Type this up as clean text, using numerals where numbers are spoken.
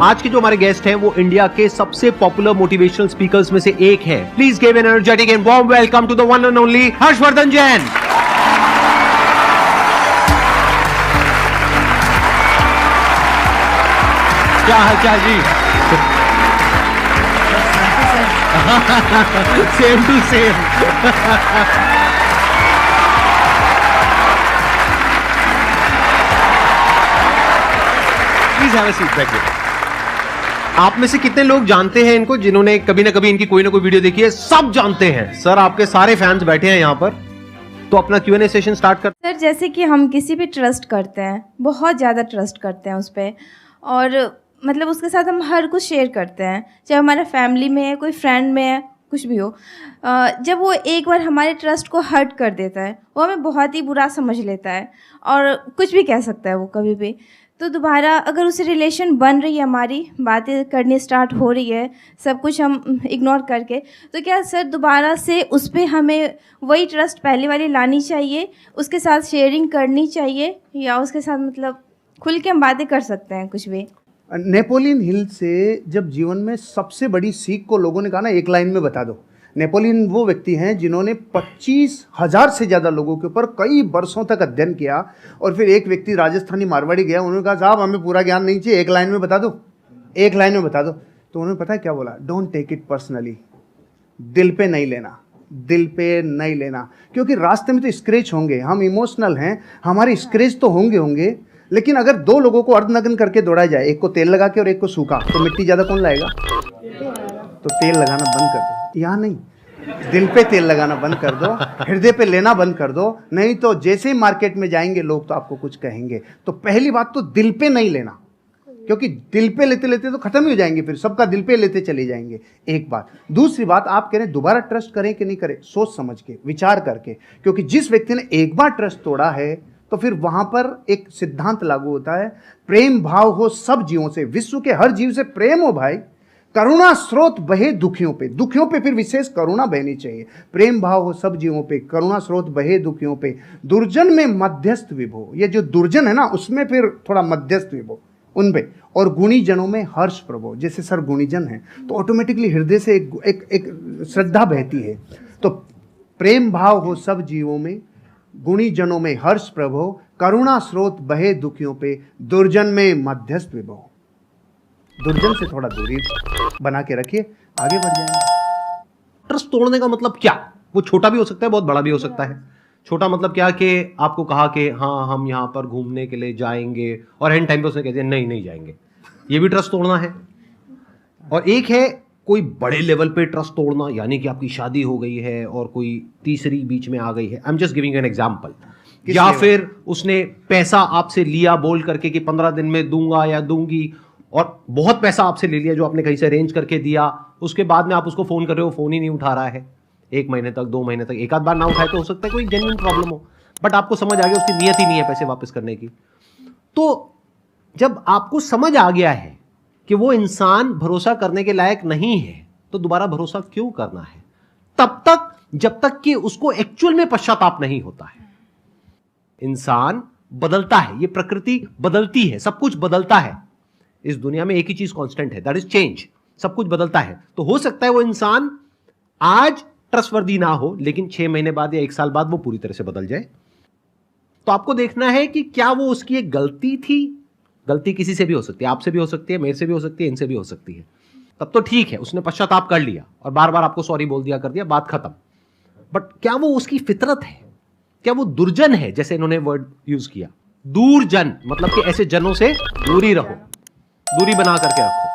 आज के जो हमारे गेस्ट हैं वो इंडिया के सबसे पॉपुलर मोटिवेशनल स्पीकर्स में से एक है। Please give an energetic and warm welcome to the one and only Harshvardhan Jain. क्या हाल चाल जी? Same to same. Please have a seat, बैठिए। आप में से कितने लोग जानते हैं इनको, जिन्होंने कभी ना कभी इनकी कोई ना कोई वीडियो देखी है? सब जानते हैं सर, आपके सारे फैंस बैठे हैं यहाँ पर। तो अपना Q&A सेशन स्टार्ट कर। सर जैसे कि हम किसी पे ट्रस्ट करते हैं, बहुत ज़्यादा ट्रस्ट करते हैं उस पर, और मतलब उसके साथ हम हर कुछ शेयर करते हैं, चाहे हमारा फैमिली में है, कोई फ्रेंड में है, कुछ भी हो। जब वो एक बार हमारे ट्रस्ट को हर्ट कर देता है, वो हमें बहुत ही बुरा समझ लेता है और कुछ भी कह सकता है वो कभी भी। तो दोबारा अगर उससे रिलेशन बन रही है, हमारी बातें करनी स्टार्ट हो रही है, सब कुछ हम इग्नोर करके, तो क्या सर दोबारा से उस पर हमें वही ट्रस्ट पहले वाली लानी चाहिए, उसके साथ शेयरिंग करनी चाहिए, या उसके साथ मतलब खुल के हम बातें कर सकते हैं कुछ भी? नेपोलियन हिल से जब जीवन में सबसे बड़ी सीख को लोगों ने कहा ना, एक लाइन में बता दो। नेपोलियन वो व्यक्ति हैं जिन्होंने 25,000 से ज़्यादा लोगों के ऊपर कई वर्षों तक अध्ययन किया, और फिर एक व्यक्ति राजस्थानी मारवाड़ी गया, उन्होंने कहा साहब हमें पूरा ज्ञान नहीं चाहिए, एक लाइन में बता दो, एक लाइन में बता दो। तो उन्होंने पता है क्या बोला? डोंट टेक इट पर्सनली, दिल पे नहीं लेना, दिल पे नहीं लेना, क्योंकि रास्ते में तो स्क्रैच होंगे, हम इमोशनल हैं, हमारे स्क्रैच तो होंगे, लेकिन अगर दो लोगों को अर्धनग्न करके दौड़ाया जाए, एक को तेल लगा के और एक को सूखा, तो मिट्टी ज़्यादा कौन लाएगा? तो तेल लगाना बंद कर दो, यहाँ नहीं, दिल पे तेल लगाना बंद कर दो, हृदय पे लेना बंद कर दो, नहीं तो जैसे ही मार्केट में जाएंगे लोग तो आपको कुछ कहेंगे। तो पहली बात तो दिल पे नहीं लेना, क्योंकि दिल पे लेते लेते तो खत्म ही हो जाएंगे, फिर सबका दिल पे लेते चले जाएंगे। एक बात। दूसरी बात, आप कह रहे दोबारा ट्रस्ट करें कि नहीं करें, सोच समझ के, विचार करके, क्योंकि जिस व्यक्ति ने एक बार ट्रस्ट तोड़ा है तो फिर वहां पर एक सिद्धांत लागू होता है, प्रेम भाव हो सब जीवों से, विश्व के हर जीव से प्रेम हो भाई, करुणा स्रोत बहे दुखियों पे फिर विशेष करुणा बहनी चाहिए। प्रेम भाव हो सब जीवों पे, करुणा स्रोत बहे दुखियों पे, दुर्जन में मध्यस्थ विभो, ये जो दुर्जन है ना उसमें फिर थोड़ा मध्यस्थ विभो उन पे, और गुणी जनों में हर्ष प्रभो। जैसे सर गुणीजन है तो ऑटोमेटिकली हृदय से एक श्रद्धा बहती है। तो प्रेम भाव हो सब जीवों में, गुणी जनों में हर्ष प्रभो, करुणा स्रोत बहे दुखियों पे, दुर्जन में मध्यस्थ विभो। दुर्जन से थोड़ा दूरी बना के रखिए, आगे बढ़ जाएंगे। ट्रस्ट तोड़ने का मतलब क्या? वो छोटा भी हो सकता है, बहुत बड़ा भी हो सकता है। छोटा मतलब क्या कि आपको कहा कि हाँ हम यहाँ पर घूमने के लिए जाएंगे, और एंड टाइम पे उसने कह दिया नहीं जाएंगे, ये भी ट्रस्ट तोड़ना है। और एक है कोई बड़े लेवल पे ट्रस्ट तोड़ना, यानी कि आपकी शादी हो गई है और कोई तीसरी बीच में आ गई है, I am just giving an example. या फिर उसने पैसा आपसे लिया बोल करके कि 15 दिन में दूंगा या दूंगी, और बहुत पैसा आपसे ले लिया जो आपने कहीं से अरेंज करके दिया, उसके बाद में आप उसको फोन कर रहे हो, फोन ही नहीं उठा रहा है 1 महीने तक, 2 महीने तक, एक आध बार ना उठाए तो हो सकता है कोई जेन्युइन प्रॉब्लम हो, बट आपको समझ आ गया उसकी नीयत ही नहीं है पैसे वापस करने की। तो जब आपको समझ आ गया है कि वो इंसान भरोसा करने के लायक नहीं है, तो दोबारा भरोसा क्यों करना है? तब तक जब तक कि उसको एक्चुअल में पश्चाताप नहीं होता है। इंसान बदलता है, ये प्रकृति बदलती है, सब कुछ बदलता है। इस दुनिया में एक ही चीज कांस्टेंट है, दैट इज चेंज। सब कुछ बदलता है। तो हो सकता है वो इंसान आज ट्रस्टवर्दी ना हो, लेकिन 6 महीने बाद या 1 साल बाद वो पूरी तरह से बदल जाए। तो आपको देखना है कि क्या वो उसकी एक गलती थी। गलती किसी से भी हो सकती है, आपसे भी हो सकती है, मेरे से भी हो सकती है, इनसे भी हो सकती है। तब तो ठीक है, उसने पश्चाताप कर लिया और बार बार आपको सॉरी बोल दिया, कर दिया, बात खत्म। बट क्या वो उसकी फितरत है? क्या वो दुर्जन है? जैसे इन्होंने वर्ड यूज किया, दूरजन, मतलब कि ऐसे जनों से दूरी रहो, दूरी बना करके रखो।